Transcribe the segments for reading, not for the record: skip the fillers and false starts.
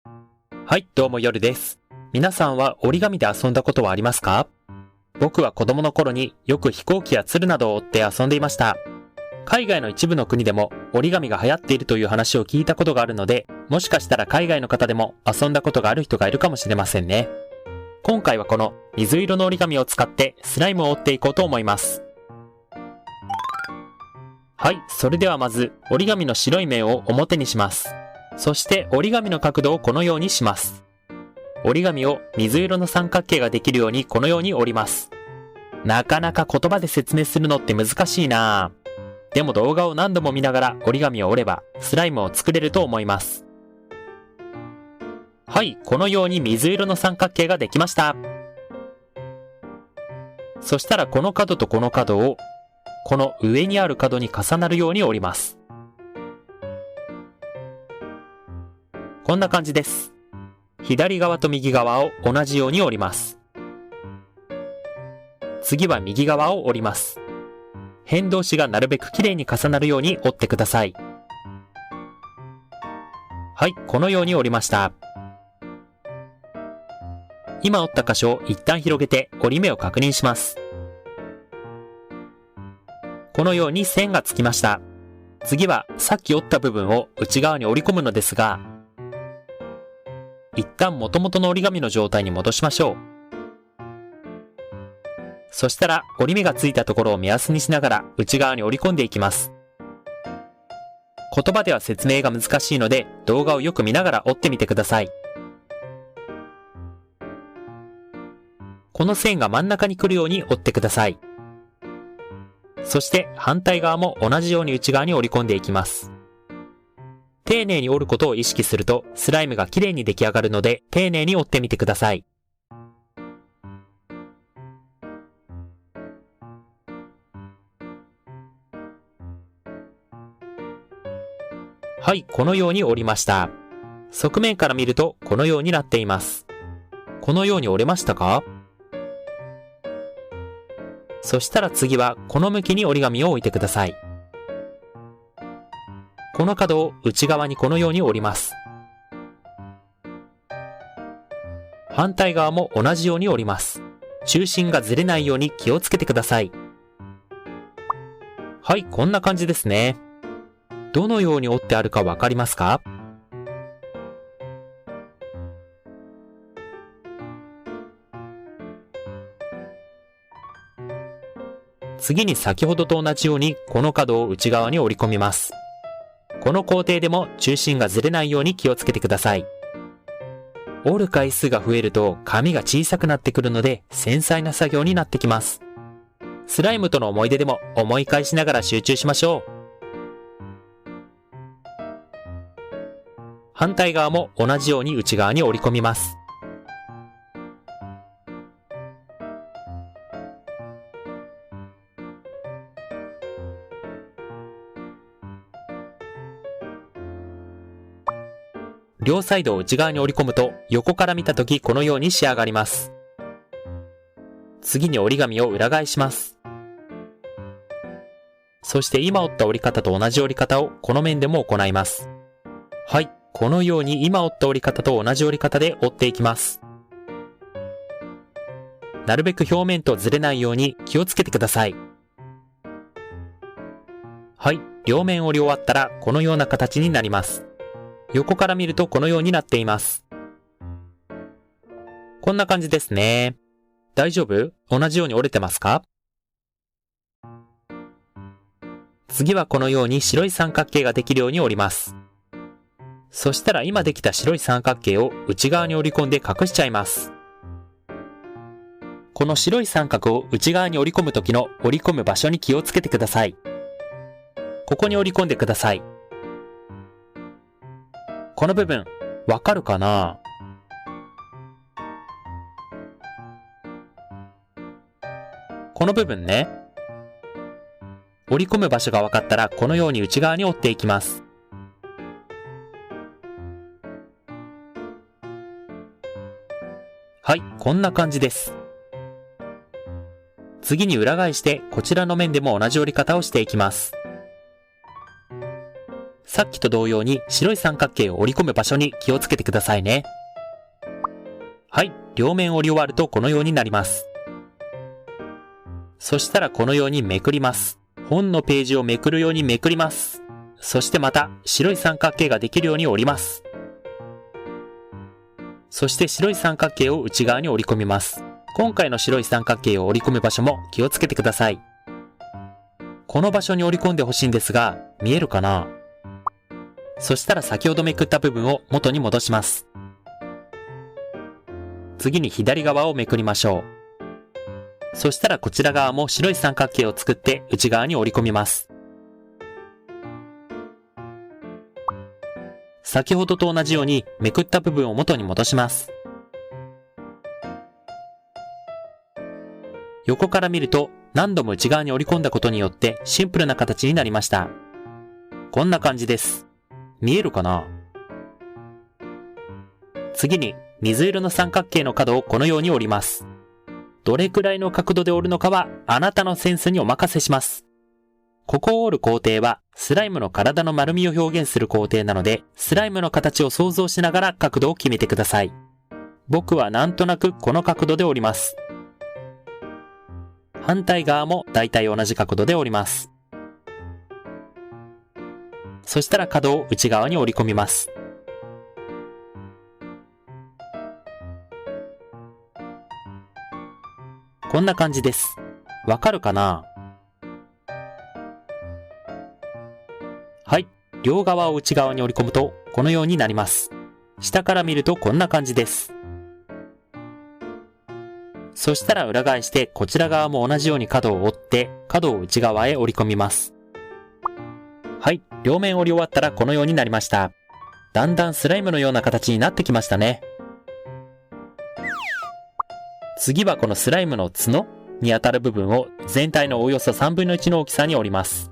はい、どうも夜です。皆さんは折り紙で遊んだことはありますか？僕は子供の頃によく飛行機や鶴などを折って遊んでいました。海外の一部の国でも折り紙が流行っているという話を聞いたことがあるので、もしかしたら海外の方でも遊んだことがある人がいるかもしれませんね。今回はこの水色の折り紙を使ってスライムを折っていこうと思います。はい、それではまず折り紙の白い面を表にします。そして折り紙の角度をこのようにします。折り紙を水色の三角形ができるようにこのように折ります。なかなか言葉で説明するのって難しいなぁ。でも動画を何度も見ながら折り紙を折ればスライムを作れると思います。はい、このように水色の三角形ができました。そしたらこの角とこの角をこの上にある角に重なるように折ります。こんな感じです。左側と右側を同じように折ります。次は右側を折ります。辺同士がなるべくきれいに重なるように折ってください。はい、このように折りました。今折った箇所を一旦広げて折り目を確認します。このように線がつきました。次はさっき折った部分を内側に折り込むのですが、一旦元々の折り紙の状態に戻しましょう。そしたら折り目がついたところを目安にしながら内側に折り込んでいきます。言葉では説明が難しいので動画をよく見ながら折ってみてください。この線が真ん中に来るように折ってください。そして反対側も同じように内側に折り込んでいきます。丁寧に折ることを意識するとスライムがきれいに出来上がるので丁寧に折ってみてください。はい、このように折りました。側面から見るとこのようになっています。このように折れましたか？そしたら次はこの向きに折り紙を置いてください。この角を内側にこのように折ります。反対側も同じように折ります。中心がずれないように気をつけてください。はい、こんな感じですね。どのように折ってあるかわかりますか？次に先ほどと同じようにこの角を内側に折り込みます。この工程でも中心がずれないように気をつけてください。折る回数が増えると紙が小さくなってくるので繊細な作業になってきます。スライムとの思い出でも思い返しながら集中しましょう。反対側も同じように内側に折り込みます。両サイドを内側に折り込むと横から見たときこのように仕上がります。次に折り紙を裏返します。そして今折った折り方と同じ折り方をこの面でも行います。はい、このように今折った折り方と同じ折り方で折っていきます。なるべく表面とずれないように気をつけてください。はい、両面折り終わったらこのような形になります。横から見るとこのようになっています。こんな感じですね。大丈夫？同じように折れてますか？次はこのように白い三角形ができるように折ります。そしたら今できた白い三角形を内側に折り込んで隠しちゃいます。この白い三角を内側に折り込む時の折り込む場所に気をつけてください。ここに折り込んでください。この部分、わかるかな？この部分ね。折り込む場所が分かったらこのように内側に折っていきます。はい、こんな感じです。次に裏返してこちらの面でも同じ折り方をしていきます。ささっきと同様に白い三角形を折り込む場所に気をつけてくださいね。はい、両面折り終わるとこのようになります。そしたらこのようにめくります。本のページをめくるようにめくります。そしてまた白い三角形ができるように折ります。そして白い三角形を内側に折り込みます。今回の白い三角形を折り込む場所も気をつけてください。この場所に折り込んでほしいんですが、見えるかな？そしたら先ほどめくった部分を元に戻します。次に左側をめくりましょう。そしたらこちら側も白い三角形を作って内側に折り込みます。先ほどと同じようにめくった部分を元に戻します。横から見ると何度も内側に折り込んだことによってシンプルな形になりました。こんな感じです。見えるかな？次に水色の三角形の角をこのように折ります。どれくらいの角度で折るのかはあなたのセンスにお任せします。ここを折る工程はスライムの体の丸みを表現する工程なので、スライムの形を想像しながら角度を決めてください。僕はなんとなくこの角度で折ります。反対側もだいたい同じ角度で折ります。そしたら角を内側に折り込みます。こんな感じです。わかるかな？はい。両側を内側に折り込むとこのようになります。下から見るとこんな感じです。そしたら裏返してこちら側も同じように角を折って角を内側へ折り込みます。はい。両面折り終わったらこのようになりました。だんだんスライムのような形になってきましたね。次はこのスライムの角にあたる部分を全体のおよそ3分の1の大きさに折ります。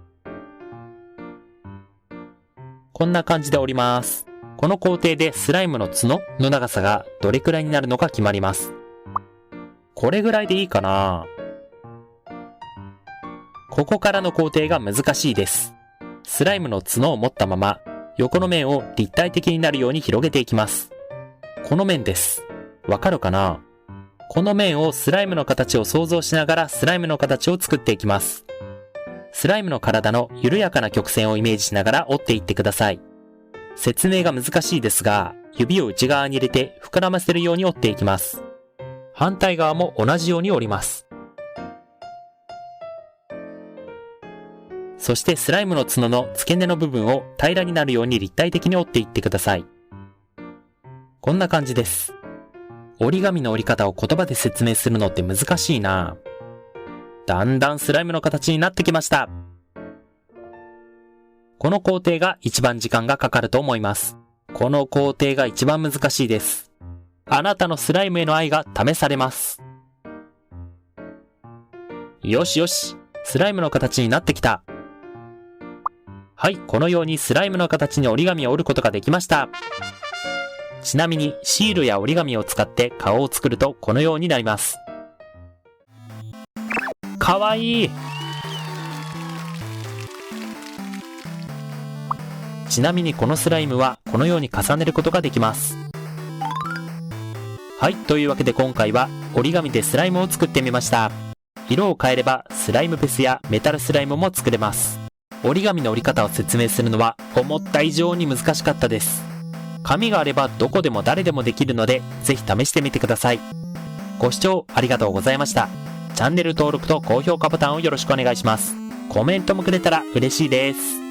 こんな感じで折ります。この工程でスライムの角の長さがどれくらいになるのか決まります。これぐらいでいいかな？ここからの工程が難しいです。スライムの角を持ったまま横の面を立体的になるように広げていきます。この面です。わかるかな？この面をスライムの形を想像しながらスライムの形を作っていきます。スライムの体の緩やかな曲線をイメージしながら折っていってください。説明が難しいですが、指を内側に入れて膨らませるように折っていきます。反対側も同じように折ります。そしてスライムの角の付け根の部分を平らになるように立体的に折っていってください。こんな感じです。折り紙の折り方を言葉で説明するのって難しいな。だんだんスライムの形になってきました。この工程が一番時間がかかると思います。この工程が一番難しいです。あなたのスライムへの愛が試されます。よしよし、スライムの形になってきた。はい、このようにスライムの形に折り紙を折ることができました。ちなみにシールや折り紙を使って顔を作るとこのようになります。かわいい。ちなみにこのスライムはこのように重ねることができます。はい、というわけで今回は折り紙でスライムを作ってみました。色を変えればスライムフェスやメタルスライムも作れます。折り紙の折り方を説明するのは思った以上に難しかったです。紙があればどこでも誰でもできるので、ぜひ試してみてください。ご視聴ありがとうございました。チャンネル登録と高評価ボタンをよろしくお願いします。コメントもくれたら嬉しいです。